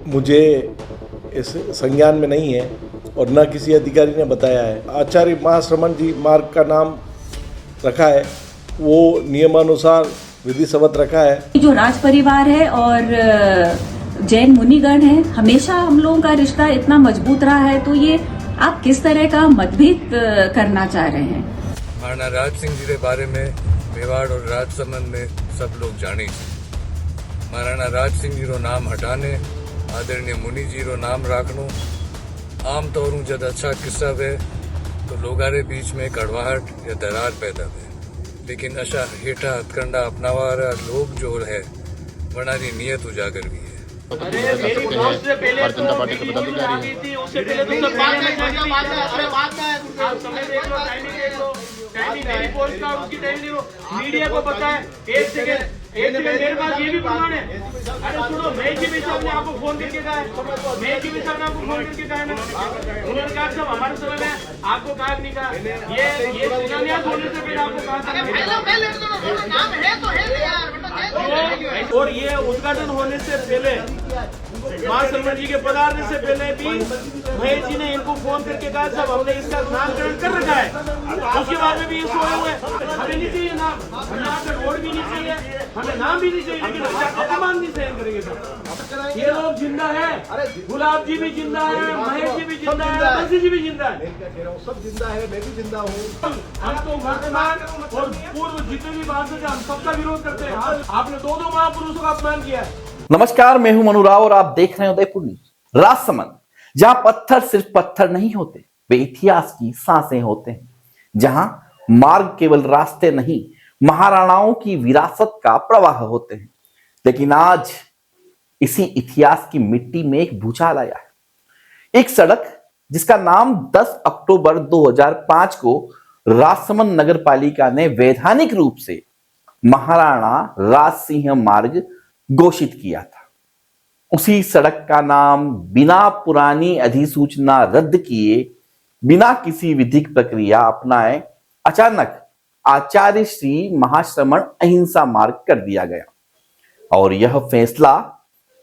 मुझे इस संज्ञान में नहीं है और न किसी अधिकारी ने बताया है। आचार्य महाश्रमण जी मार्ग का नाम रखा है, वो नियमानुसार विधि सवत रखा है। जो राज परिवार है और जैन मुनिगण है, हमेशा हम लोगों का रिश्ता इतना मजबूत रहा है, तो ये आप किस तरह का मतभेद करना चाह रहे हैं? महाराणा राज सिंह जी के बारे में मेवाड़ और राजसमंद में सब लोग जाने महाराणा राज सिंह जी रो नाम हटाने आदरणीय मुनि जी रो नाम राखनो आम तौर जब अच्छा किस्सा वे तो लोगारे बीच में कड़वाहट या दरार पैदा वे, लेकिन अशा हेठा हथकंडा अपनावा वाला लोग जो है वनारी नियत उजागर भी है। अरे मेरी पहुंच से पहले तो न्यूज आ गई थी, उससे पहले तो सब समय देख लो, टाइमिंग मेरी पोस्ट का उसकी टाइम देखो, मीडिया को पता है। एक सेकंड मेरे पास ये भी प्रमाण है। अरे सुनो, मैं जी साहब ने आपको फोन करके कहा है, मैं जी साहब ने आपको फोन करके कहा है ना, उन्होंने कहा सब हमारे समय में आपको कहा नहीं कहा, ये शिलान्यास होने से पहले आपको कहा था। और ये उद्घाटन होने से पहले महाश्रमण जी के पधारने से पहले भी महेश जी ने इनको फोन करके कहा साहब हमने इसका नामकरण कर रखा है, उसके बाद में भी ये सोए हुए हमें नहीं चाहिए नाम, हमें आपका रोड भी नहीं चाहिए, हमें नाम भी नहीं चाहिए, लेकिन अपमान नहीं सहन करेंगे सर। ये लोग जिंदा है, गुलाब जी भी जिंदा है, महेश जी भी जिंदा है, बंसी जी भी जिंदा है, सब जिंदा है, मैं भी जिंदा हूँ। हम तो वर्तमान और पूर्व जितने भी बात है हम सबका विरोध करते हैं। आपने दो महापुरुषों का अपमान किया है। नमस्कार, मैं हूं मनु राव और आप देख रहे हैं उदयपुर न्यूज। राजसमंद, जहां पत्थर सिर्फ पत्थर नहीं होते, वे इतिहास की सांसें होते हैं। जहां मार्ग केवल रास्ते नहीं, महाराणाओं की विरासत का प्रवाह होते हैं। लेकिन आज इसी इतिहास की मिट्टी में एक भूचाल आया है। एक सड़क जिसका नाम 10 अक्टूबर 2005 को राजसमंद नगर पालिका ने वैधानिक रूप से महाराणा राज सिंह मार्ग घोषित किया था। उसी सड़क का नाम बिना पुरानी अधिसूचना रद्द किए, बिना किसी विधिक प्रक्रिया अपनाए अचानक आचार्य श्री महाश्रमण अहिंसा मार्ग कर दिया गया। और यह फैसला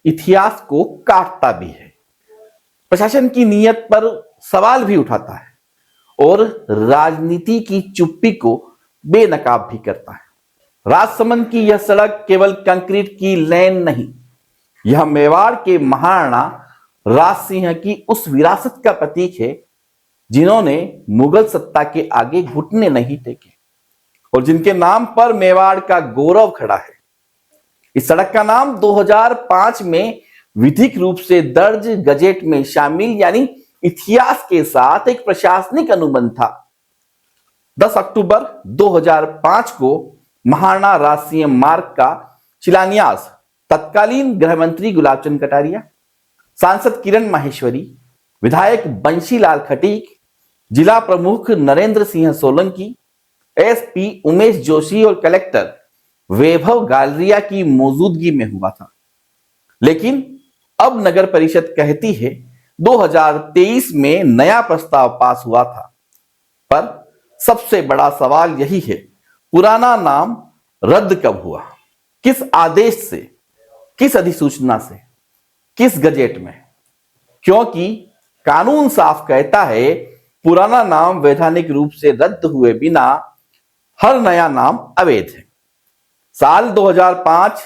इतिहास को काटता भी है, प्रशासन की नीयत पर सवाल भी उठाता है और राजनीति की चुप्पी को बेनकाब भी करता है। राजसमंद की यह सड़क केवल कंक्रीट की लेन नहीं, यह मेवाड़ के महाराणा राज सिंह की उस विरासत का प्रतीक है जिन्होंने मुगल सत्ता के आगे घुटने नहीं टेके और जिनके नाम पर मेवाड़ का गौरव खड़ा है। इस सड़क का नाम 2005 में विधिक रूप से दर्ज गजेट में शामिल यानी इतिहास के साथ एक प्रशासनिक अनुबंध था। 10 अक्टूबर 2005 को महाराणा राज सिंह मार्ग का शिलान्यास तत्कालीन गृह मंत्री गुलाब चंद कटारिया, सांसद किरण माहेश्वरी, विधायक बंशीलाल खटीक, जिला प्रमुख नरेंद्र सिंह सोलंकी, एसपी उमेश जोशी और कलेक्टर वैभव गालरिया की मौजूदगी में हुआ था। लेकिन अब नगर परिषद कहती है 2023 में नया प्रस्ताव पास हुआ था। पर सबसे बड़ा सवाल यही है, पुराना नाम रद्द कब हुआ, किस आदेश से, किस अधिसूचना से, किस गजेट में? क्योंकि कानून साफ कहता है पुराना नाम वैधानिक रूप से रद्द हुए बिना हर नया नाम अवैध है। साल 2005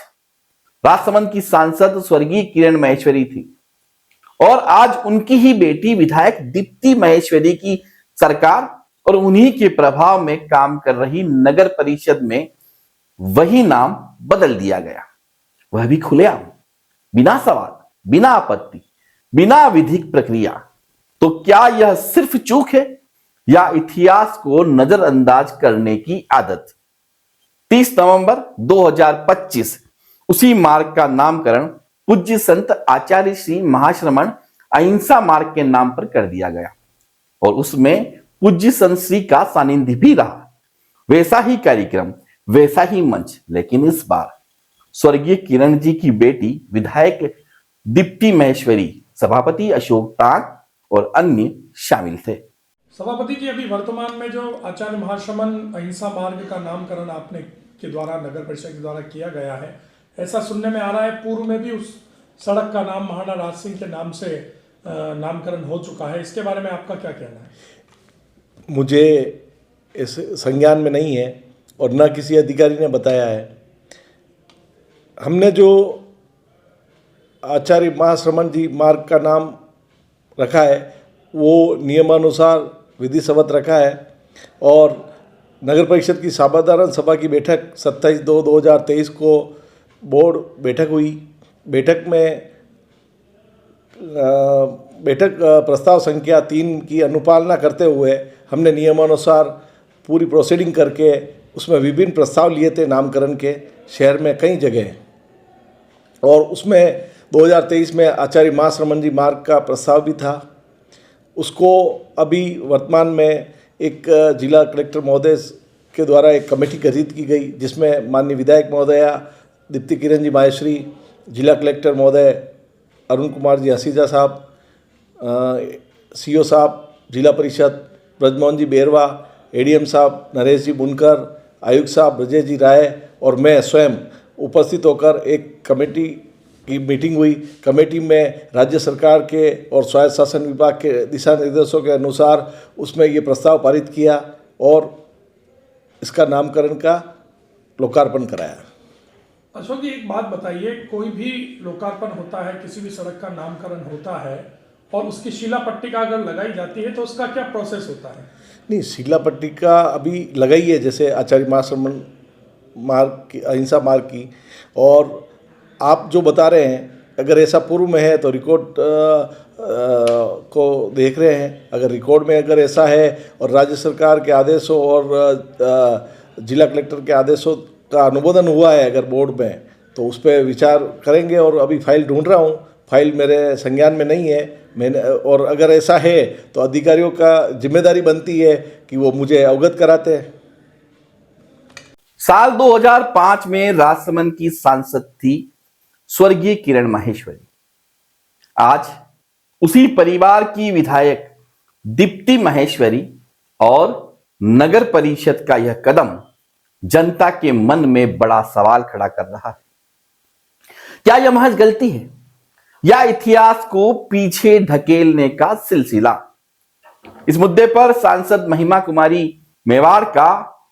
राजसमंद की सांसद स्वर्गीय किरण माहेश्वरी थी और आज उनकी ही बेटी विधायक दीप्ति माहेश्वरी की सरकार और उन्हीं के प्रभाव में काम कर रही नगर परिषद में वही नाम बदल दिया गया, वह भी खुलेआम, बिना सवाल, बिना आपत्ति, बिना विधिक प्रक्रिया। तो क्या यह सिर्फ चूक है या इतिहास को नजरअंदाज करने की आदत? 30 नवंबर 2025 उसी मार्ग का नामकरण पूज्य संत आचार्य श्री महाश्रमण अहिंसा मार्ग के नाम पर कर दिया गया और उसमें पूज्य संत श्री का सानिध्य भी रहा। वैसा ही कार्यक्रम, वैसा ही मंच, लेकिन इस बार स्वर्गीय किरण जी की बेटी विधायक दीप्ति माहेश्वरी, सभापति अशोक टांग और अन्य शामिल थे। सभापति जी, अभी वर्तमान में जो आचार्य महाश्रमण अहिंसा मार्ग का नामकरण आपने के द्वारा नगर परिषद के द्वारा किया गया है, ऐसा सुनने में आ रहा है पूर्व में भी उस सड़क का नाम महाराणा राज सिंह के नाम से नामकरण हो चुका है। इसके बारे में आपका क्या कहना है? मुझे इस संज्ञान में नहीं है और न किसी अधिकारी ने बताया है। हमने जो आचार्य महाश्रमण जी मार्ग का नाम रखा है वो नियमानुसार विधि सवत रखा है और नगर परिषद की साधारण सभा की बैठक 27/2/2023 को बोर्ड बैठक हुई। बैठक में प्रस्ताव संख्या 3 की अनुपालना करते हुए हमने नियमानुसार पूरी प्रोसीडिंग करके उसमें विभिन्न प्रस्ताव लिए थे नामकरण के शहर में कई जगह, और उसमें 2023 में आचार्य महाश्रमण जी मार्ग का प्रस्ताव भी था। उसको अभी वर्तमान में एक जिला कलेक्टर महोदय के द्वारा एक कमेटी गठित की गई जिसमें माननीय विधायक महोदया दीप्ति किरण जी माहेश्वरी, जिला कलेक्टर महोदय अरुण कुमार जी हसीजा साहब, सीओ साहब जिला परिषद ब्रजमोहन जी बेरवा, एडीएम साहब नरेश जी बुनकर, आयुक्त साहब ब्रजेश जी राय और मैं स्वयं उपस्थित होकर एक कमेटी की मीटिंग हुई। कमेटी में राज्य सरकार के और स्वायत्त शासन विभाग के दिशा निर्देशों के अनुसार उसमें ये प्रस्ताव पारित किया और इसका नामकरण का लोकार्पण कराया। अशोक जी, एक बात बताइए, कोई भी लोकार्पण होता है, किसी भी सड़क का नामकरण होता है और उसकी शिला पट्टिका अगर लगाई जाती है तो उसका क्या प्रोसेस होता है? नहीं, शिला पट्टिका अभी लगाई है जैसे आचार्य महाश्रमण मार्ग की, अहिंसा मार्ग की, और आप जो बता रहे हैं अगर ऐसा पूर्व में है तो रिकॉर्ड को देख रहे हैं। अगर रिकॉर्ड में अगर ऐसा है और राज्य सरकार के आदेशों और जिला कलेक्टर के आदेशों का अनुमोदन हुआ है अगर बोर्ड में, तो उस पर विचार करेंगे। और अभी फाइल ढूंढ रहा हूँ, फाइल मेरे संज्ञान में नहीं है मैंने, और अगर ऐसा है तो अधिकारियों का जिम्मेदारी बनती है कि वो मुझे अवगत कराते हैं। साल 2005 में राजसमंद की सांसद थी स्वर्गीय किरण माहेश्वरी। आज उसी परिवार की विधायक दीप्ति माहेश्वरी और नगर परिषद का यह कदम जनता के मन में बड़ा सवाल खड़ा कर रहा है। क्या यह महज गलती है या इतिहास को पीछे ढकेलने का सिलसिला? इस मुद्दे पर सांसद महिमा कुमारी मेवाड़ का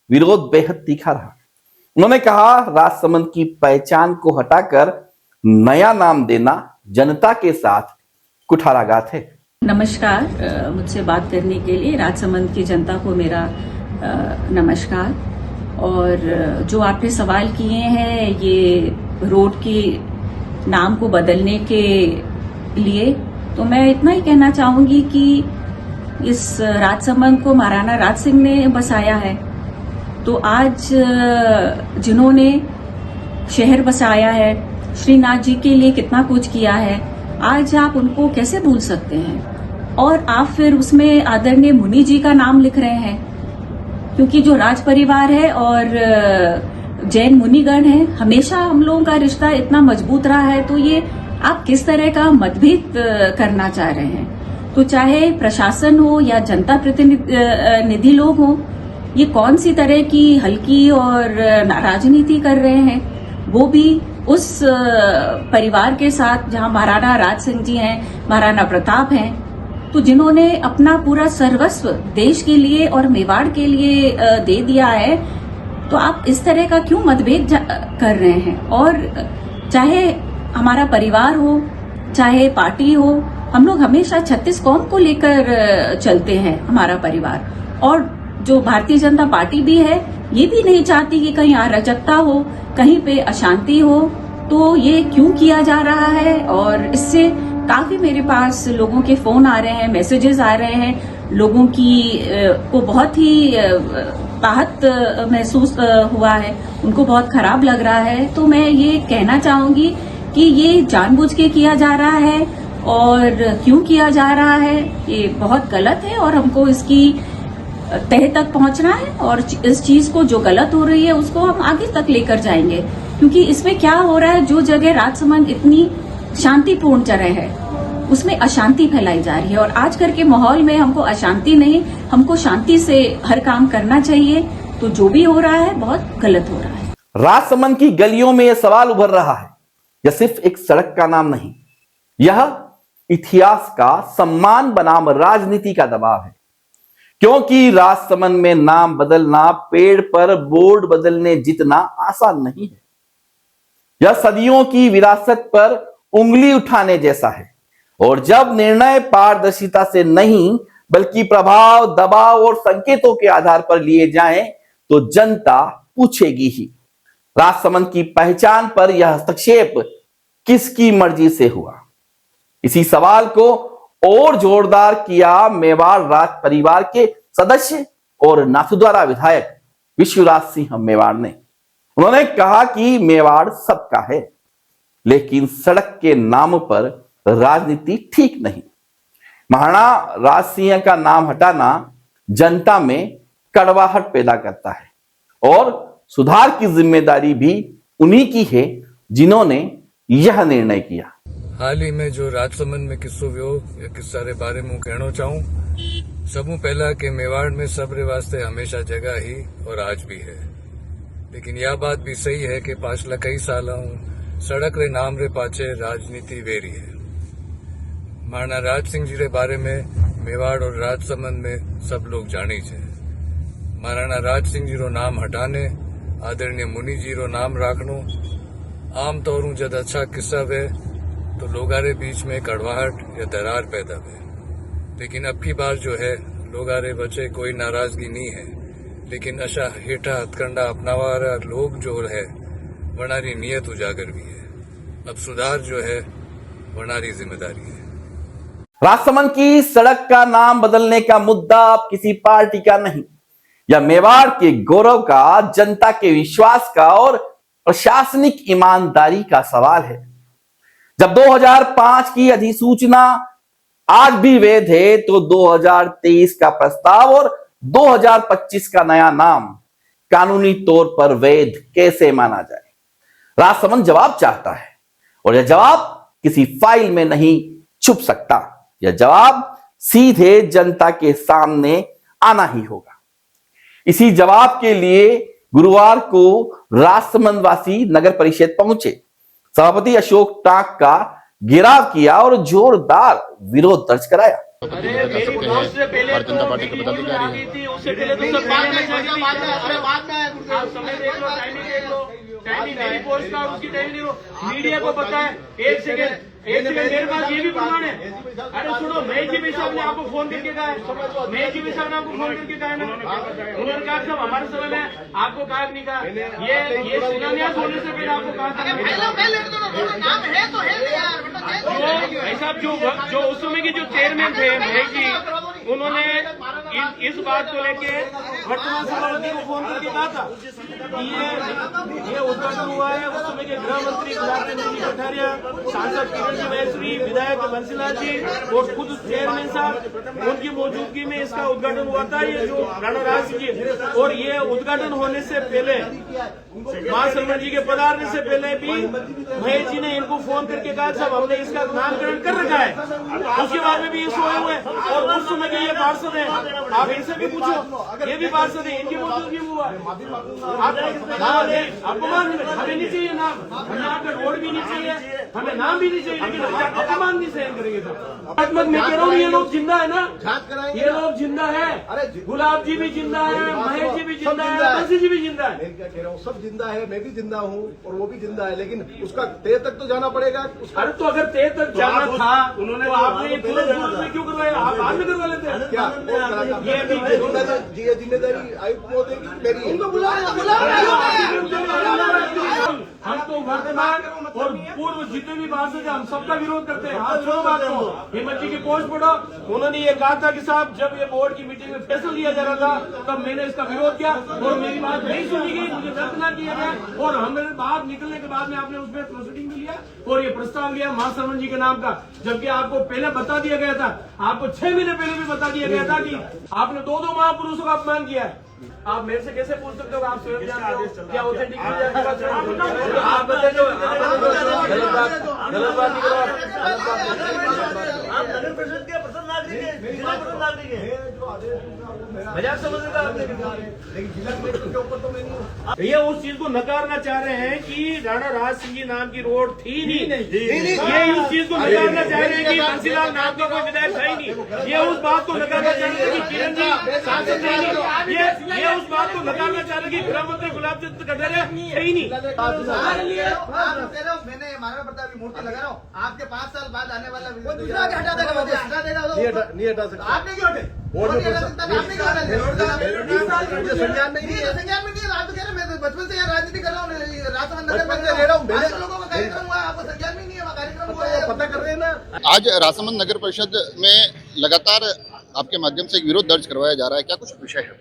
विरोध बेहद तीखा रहा। उन्होंने कहा, राजसमंद की पहचान को हटाकर नया नाम देना जनता के साथ कुठाराघात है। नमस्कार, मुझसे बात करने के लिए राजसमंद की जनता को मेरा नमस्कार। और जो आपने सवाल किए हैं ये रोड के नाम को बदलने के लिए, तो मैं इतना ही कहना चाहूंगी कि इस राजसमंद को महाराणा राज सिंह ने बसाया है, तो आज जिन्होंने शहर बसाया है, श्रीनाथ जी के लिए कितना कुछ किया है, आज आप उनको कैसे भूल सकते हैं? और आप फिर उसमें आदरणीय मुनि जी का नाम लिख रहे हैं, क्योंकि जो राज परिवार है और जैन मुनिगण है, हमेशा हम लोगों का रिश्ता इतना मजबूत रहा है, तो ये आप किस तरह का मतभेद करना चाह रहे हैं? तो चाहे प्रशासन हो या जनता प्रतिनिधि लोग हो, ये कौन सी तरह की हल्की और राजनीति कर रहे हैं? वो भी उस परिवार के साथ जहां महाराणा राज सिंह जी हैं, महाराणा प्रताप हैं, तो जिन्होंने अपना पूरा सर्वस्व देश के लिए और मेवाड़ के लिए दे दिया है, तो आप इस तरह का क्यों मतभेद कर रहे हैं? और चाहे हमारा परिवार हो, चाहे पार्टी हो, हम लोग हमेशा 36 कौम को लेकर चलते हैं हमारा परिवार। और जो भारतीय जनता पार्टी भी है, ये भी नहीं चाहती कि कहीं अराजकता हो, कहीं पे अशांति हो। तो ये क्यों किया जा रहा है? और इससे काफी मेरे पास लोगों के फोन आ रहे हैं, मैसेजेस आ रहे हैं, लोगों की को बहुत ही आहत महसूस हुआ है, उनको बहुत खराब लग रहा है। तो मैं ये कहना चाहूंगी कि ये जानबूझ के किया जा रहा है, और क्यों किया जा रहा है ये बहुत गलत है, और हमको इसकी तह तक पहुंचना है, और इस चीज को जो गलत हो रही है उसको हम आगे तक लेकर जाएंगे। क्योंकि इसमें क्या हो रहा है, जो जगह राजसमंद इतनी शांतिपूर्ण जगह है, उसमें अशांति फैलाई जा रही है। और आजकल के माहौल में हमको अशांति नहीं, हमको शांति से हर काम करना चाहिए। तो जो भी हो रहा है बहुत गलत हो रहा है। राजसमंद की गलियों में यह सवाल उभर रहा है, यह सिर्फ एक सड़क का नाम नहीं, यह इतिहास का सम्मान बनाम राजनीति का दबाव है। क्योंकि राजसमंद में नाम बदलना पेड़ पर बोर्ड बदलने जितना आसान नहीं है। यह सदियों की विरासत पर उंगली उठाने जैसा है। और जब निर्णय पारदर्शिता से नहीं बल्कि प्रभाव, दबाव और संकेतों के आधार पर लिए जाएं तो जनता पूछेगी ही, राजसमंद की पहचान पर यह हस्तक्षेप किसकी मर्जी से हुआ। इसी सवाल को और जोरदार किया मेवाड़ राज परिवार के सदस्य और नाथद्वारा विधायक विश्वराज सिंह मेवाड़ ने। उन्होंने कहा कि मेवाड़ सबका है, लेकिन सड़क के नाम पर राजनीति ठीक नहीं। महाराणा राज सिंह का नाम हटाना जनता में कड़वाहट पैदा करता है और सुधार की जिम्मेदारी भी उन्हीं की है जिन्होंने यह निर्णय किया। हाल ही में जो राजसमंद में किस्सो व्यो या किस्सा रे बारे में कहना चाहूं, सबू पहला के मेवाड़ में सबरे वास्ते हमेशा जगह ही और आज भी है। लेकिन यह बात भी सही है कि पाछला कई साल सड़क रे नाम रे पाचे राजनीति वेरी है। महाराणा राज सिंह जी रे बारे में मेवाड़ और राजसमंद में सब लोग जानी छे। महाराणा राज सिंह जी रो नाम हटाने आदरणीय मुनि जी रो नाम राखनो आम तौर जब अच्छा किस्सा वे तो लोगारे बीच में कड़वाहट या दरार पैदा हुए। लेकिन अब की बार जो है लोगारे बचे कोई नाराजगी नहीं है, लेकिन अशा हेठा हथकंडा अपनावा लोग जो है वनारी नियत उजागर भी है। अब सुधार जो है वनारी जिम्मेदारी है। राजसमंद की सड़क का नाम बदलने का मुद्दा अब किसी पार्टी का नहीं, यह मेवाड़ के गौरव का, जनता के विश्वास का और प्रशासनिक ईमानदारी का सवाल है। जब 2005 की अधिसूचना आज भी वैध है तो 2023 का प्रस्ताव और 2025 का नया नाम कानूनी तौर पर वैध कैसे माना जाए? राजसमंद जवाब चाहता है और यह जवाब किसी फाइल में नहीं छुप सकता। यह जवाब सीधे जनता के सामने आना ही होगा। इसी जवाब के लिए गुरुवार को राजसमंद वासी नगर परिषद पहुंचे। सभापति अशोक टाक का घेराव किया और जोरदार विरोध दर्ज कराया। अरे मेरी पोस्ट से पहले तो वीडियो आ गई थी, उससे पहले तो सब बाद में आप समय देख लो, टाइमिंग देख लो, टाइमिंग मेरी पोस्ट का उसकी टाइमिंग देखो। मीडिया को पता है। एक सेकंड मेरे पास ये भी प्रमाण है। अरे सुनो, महेश साहब ने आपको फोन करके कहा है, महेश साहब ने आपको फोन करके कहा है ना, उन्होंने कहा सब हमारे समय में आपको कहा नहीं कहा। ये शिलान्यास होने से पहले आपको कहा था। ऐसा जो उस समय के जो चेयरमैन थे महेश जी, उन्होंने इस बात को लेके वर्तमान सभापति को फोन करके कहा था कि ये उद्घाटन हुआ है। उस समय के गृह मंत्री गुलाब चंद सिंह कटारिया, सांसद किरण महेश्वरी, विधायक बंसीलाल जी और खुद चेयरमैन साहब, उनकी मौजूदगी में इसका उद्घाटन हुआ था। ये जो राणा राज सिंह जी, और ये उद्घाटन होने से पहले, महासमंद जी के पधारने से पहले भी महेश जी ने इनको फोन करके कहा साहब हमने इसका नामकरण कर रखा है। उसके बाद में भी ये सोए हुए और उस समय के ये पार्षद है, आप इनसे भी पूछो, ये भी पार्षद है, इनकी मौजूदगी में हुआ। अपमान हमें नहीं चाहिए नाम, हमें आपका रोड भी नहीं चाहिए, हमें नाम भी नहीं चाहिए, लेकिन अपमान नहीं सहन करेंगे। तो मैं कह रहा हूँ ये लोग जिंदा है ना, ये लोग जिंदा है। गुलाब जी भी जिंदा है, महेश जी भी जिंदा है, बंसी जी भी जिंदा है। क्या कह रहा हूँ, सब जिंदा है, मैं भी जिंदा हूँ और वो भी जिंदा है, लेकिन उसका तय तक तो जाना पड़ेगा। अरे तो अगर तय तक जाना था उन्होंने तो आपने क्यों करवाया? आप बाद में करवा लेते हैं क्या? ये जिम्मेदारी आयुक्त महोदय की मेरी। उनको हम तो वर्तमान और पूर्व जितने भी पार्षद है हम सबका विरोध करते हैं। हाथ छोड़ो बात को, हिम्मत जी की पोस्ट पढ़ो। उन्होंने ये कहा था कि साहब जब ये बोर्ड की मीटिंग में फैसला लिया जा रहा था तब मैंने इसका विरोध किया और मेरी बात नहीं सुनी गई, मुझे दर्द न किया गया और हमें बाहर निकलने के बाद में आपने उसमें प्रोसीडिंग भी लिया। दिया और ये प्रस्ताव लिया महासरमन जी के नाम का, जबकि आपको पहले बता दिया गया था, आपको 6 महीने पहले भी बता दिया गया था कि आपने 2 महापुरुषों का अपमान किया है। आप मेरे से कैसे पूछ सकते हो? आप स्वयं जानते हो क्या ऑथेंटिक आप बताइए, गलत बात नहीं करो। आप नगर परिषद के प्रथम नागरिक हैं, जिला प्रथम नागरिक हैं, मजाक समझ रहे आपने? लेकिन जिला कलेक्टर के ऊपर तो मैं नहीं हूँ। भैया उस चीज को नकारना चाह रहे हैं कि राणा राज सिंह जी नाम की रोड थी नहीं, ये उस चीज को नकारना चाह रहे हैं कि बंसीलाल नाम का कोई विधायक था ही नहीं, ये उस बात को नकारना चाह रहे हैं कि किरण जी सांसद थे ही नहीं, ये उस बात को नकारना चाह रहे हैं कि गृह मंत्री गुलाब चंद कटारिया है ही नहीं। मैंने महाराणा प्रताप की मूर्ति लगा रहा हूँ, आपके 5 साल बाद आने वाला दूसरा हटा देगा, नहीं हटा सकता। आपने क्यों हटे? आपने क्यों हटा? संज्ञान में नहीं है, संज्ञान में नहीं है। आप तो कह रहे मैं बचपन से यहाँ राजनीति कर रहा हूँ, राजसमंद नगर में रह रहा हूँ, लोगों का कार्यक्रम हुआ, आपको संज्ञान में नहीं है, कार्यक्रम हुआ है, पता कर रहे हैं ना। आज राजसमंद नगर परिषद में लगातार आपके माध्यम से एक विरोध दर्ज करवाया जा रहा है, क्या कुछ विषय है?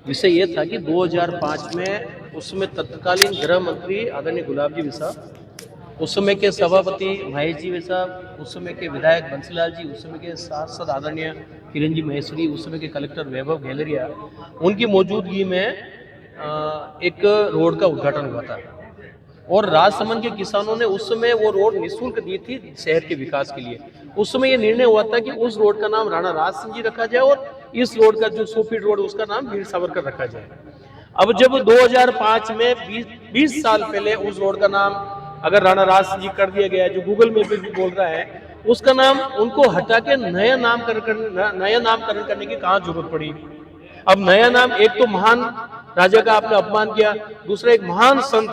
विषय ये था कि 2005 में उस समय तत्कालीन गृह मंत्री आदरणीय गुलाब जी साहब, उस समय के सभापति महेश जी साहब, उस समय के विधायक बंसीलाल जी, उस समय के सांसद आदरणीय किरण जी महेश्वरी, उस समय के कलेक्टर वैभव गैलरिया, उनकी मौजूदगी में एक रोड का उद्घाटन हुआ था और राजसमंद के किसानों ने उस समय वो रोड निःशुल्क दी थी शहर के विकास के लिए। उस समय ये निर्णय हुआ था कि उस रोड का नाम राणा राज सिंह जी रखा जाए और इस रोड का जो 100 फीट रोड उसका नाम वीर सावरकर रखा जाए। अब जब 2005 में 20 साल पहले उस रोड का नाम अगर राणा राज सिंह जी कर दिया गया, जो गूगल मैप पे भी बोल रहा है, उसका नाम उनको हटा के नया नामकरण करने की कहाँ जरूरत पड़ी? अब नया नाम, एक तो महान राजा का आपने अपमान किया, दूसरा एक महान संत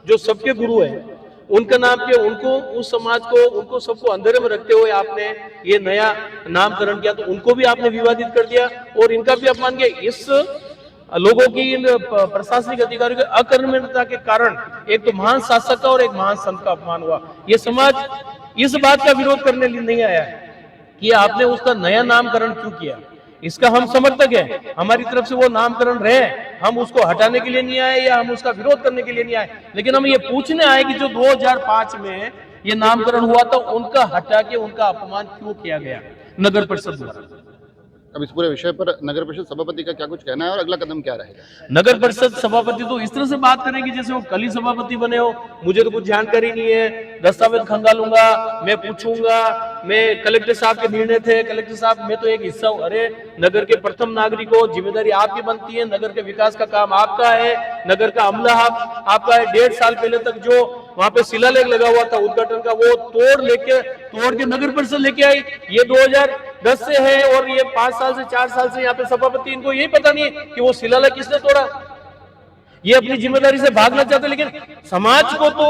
जो सबके गुरु है उनका नाम किया, उनको उस समाज को उनको सबको अंधेरे में रखते हुए आपने ये नया नामकरण किया, तो उनको भी आपने विवादित कर दिया और इनका भी अपमान किया। इस लोगों की इन प्रशासनिक अधिकारियों की अकर्मण्यता के कारण एक तो महान शासक का और एक महान संत का अपमान हुआ। ये समाज इस बात का विरोध करने नहीं आया कि आपने उसका नया नामकरण क्यों किया। इसका हम समर्थक हैं, हमारी तरफ से वो नामकरण रहे, हम उसको हटाने के लिए नहीं आए या हम उसका विरोध करने के लिए नहीं आए, लेकिन हम ये पूछने आए कि जो 2005 में ये नामकरण हुआ था उनका हटा के उनका अपमान क्यों किया गया नगर परिषद द्वारा। अब इस पूरे विषय पर नगर परिषद सभापति का क्या कुछ कहना है और अगला कदम क्या रहेगा? नगर परिषद सभापति तो इस तरह से बात करेंगे जैसे वो कल ही सभापति बने हो। मुझे तो कुछ जानकारी नहीं है, दस्तावेज खंगालूंगा, मैं पूछूंगा, मैं कलेक्टर साहब के निर्णय थे, कलेक्टर साहब मैं तो एक हिस्सा हूँ। अरे नगर के प्रथम नागरिक हो, जिम्मेदारी आपकी बनती है, नगर के विकास का काम आपका है, नगर का अमला आपका है। 1.5 साल पहले तक जो वहां पे शिलालेख लगा हुआ था उद्घाटन का, वो तोड़ के नगर परिषद लेके आई। ये 2010 से है और ये 5 साल से 4 साल से यहाँ पे सभापति, इनको यही पता नहीं है कि वो शिलालेख किसने तोड़ा। ये अपनी जिम्मेदारी से भागना चाहते, लेकिन समाज को तो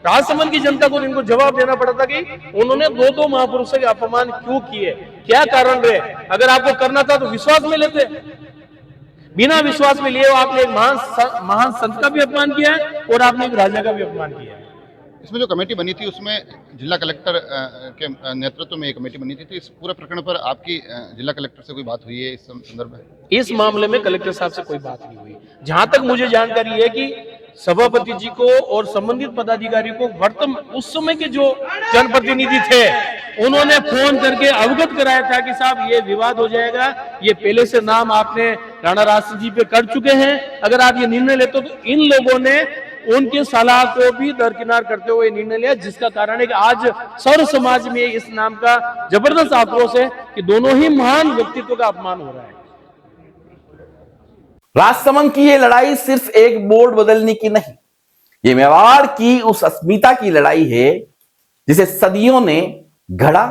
राजसमंद की जनता को इनको जवाब देना पड़ा था कि उन्होंने 2 महापुरुषों के अपमान क्यों किए, क्या कारण रहे। अगर आपको करना था तो विश्वास में लेते, बिना विश्वास में लिए आपने एक महान संत का भी अपमान किया है और आपने एक राजा का भी अपमान किया है। इसमें जो कमेटी बनी थी उसमें जिला कलेक्टर के नेतृत्व में एक कमेटी बनी थी, तो इस पूरे प्रकरण पर आपकी जिला कलेक्टर से कोई बात हुई है इस संदर्भ में? इस मामले में कलेक्टर साहब से कोई बात नहीं हुई। जहां तक मुझे जानकारी है कि सभापति जी को और संबंधित पदाधिकारियों को वर्तमान उस समय के जो जनप्रतिनिधि थे उन्होंने फोन करके अवगत कराया था कि साहब ये विवाद हो जाएगा, ये पहले से नाम आपने राणा राज सिंह जी पे कर चुके हैं, अगर आप ये निर्णय लेते हो। तो इन लोगों ने उनके सलाह को भी दरकिनार करते हुए निर्णय लिया, जिसका कारण है कि आज सर्व समाज में इस नाम का जबरदस्त आक्रोश है कि दोनों ही महान व्यक्तित्व का अपमान हो रहा है। राजसमंद की ये लड़ाई सिर्फ एक बोर्ड बदलने की नहीं, ये मेवाड़ की उस अस्मिता की लड़ाई है जिसे सदियों ने घड़ा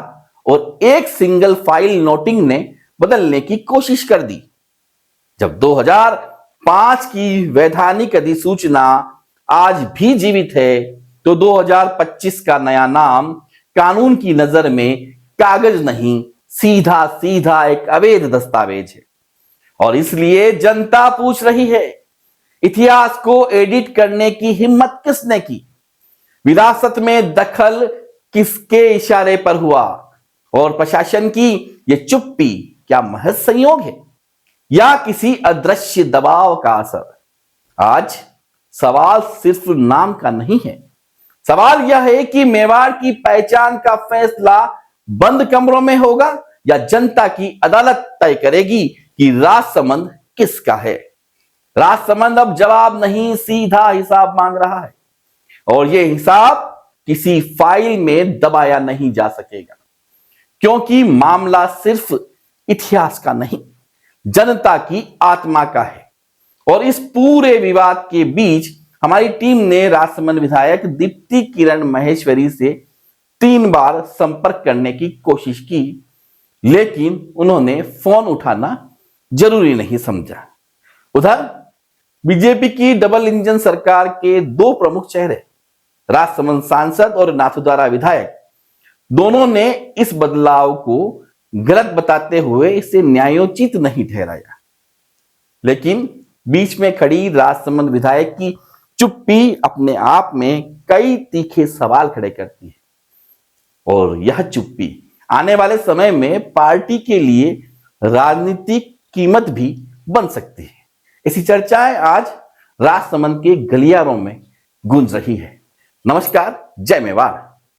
और एक सिंगल फाइल नोटिंग ने बदलने की कोशिश कर दी। जब 2005 की वैधानिक अधिसूचना आज भी जीवित है तो 2025 का नया नाम कानून की नजर में कागज नहीं, सीधा सीधा एक अवैध दस्तावेज है। और इसलिए जनता पूछ रही है, इतिहास को एडिट करने की हिम्मत किसने की? विरासत में दखल किसके इशारे पर हुआ? और प्रशासन की यह चुप्पी क्या महज संयोग है या किसी अदृश्य दबाव का असर? आज सवाल सिर्फ नाम का नहीं है, सवाल यह है कि मेवाड़ की पहचान का फैसला बंद कमरों में होगा या जनता की अदालत तय करेगी कि राजसमंद किसका है। राजसमंद अब जवाब नहीं, सीधा हिसाब मांग रहा है और यह हिसाब किसी फाइल में दबाया नहीं जा सकेगा, क्योंकि मामला सिर्फ इतिहास का नहीं, जनता की आत्मा का है। और इस पूरे विवाद के बीच हमारी टीम ने राजसमंद विधायक दीप्ति किरण महेश्वरी से 3 बार संपर्क करने की कोशिश की, लेकिन उन्होंने फोन उठाना जरूरी नहीं समझा। उधर बीजेपी की डबल इंजन सरकार के 2 प्रमुख चेहरे, राजसमंद सांसद और नाथद्वारा विधायक, दोनों ने इस बदलाव को गलत बताते हुए इसे न्यायोचित नहीं ठहराया। लेकिन बीच में खड़ी राजसमंद विधायक की चुप्पी अपने आप में कई तीखे सवाल खड़े करती है और यह चुप्पी आने वाले समय में पार्टी के लिए राजनीतिक कीमत भी बन सकती है। ऐसी चर्चाएं आज राजसमंद के गलियारों में गूंज रही है। नमस्कार, जय मेवाड़।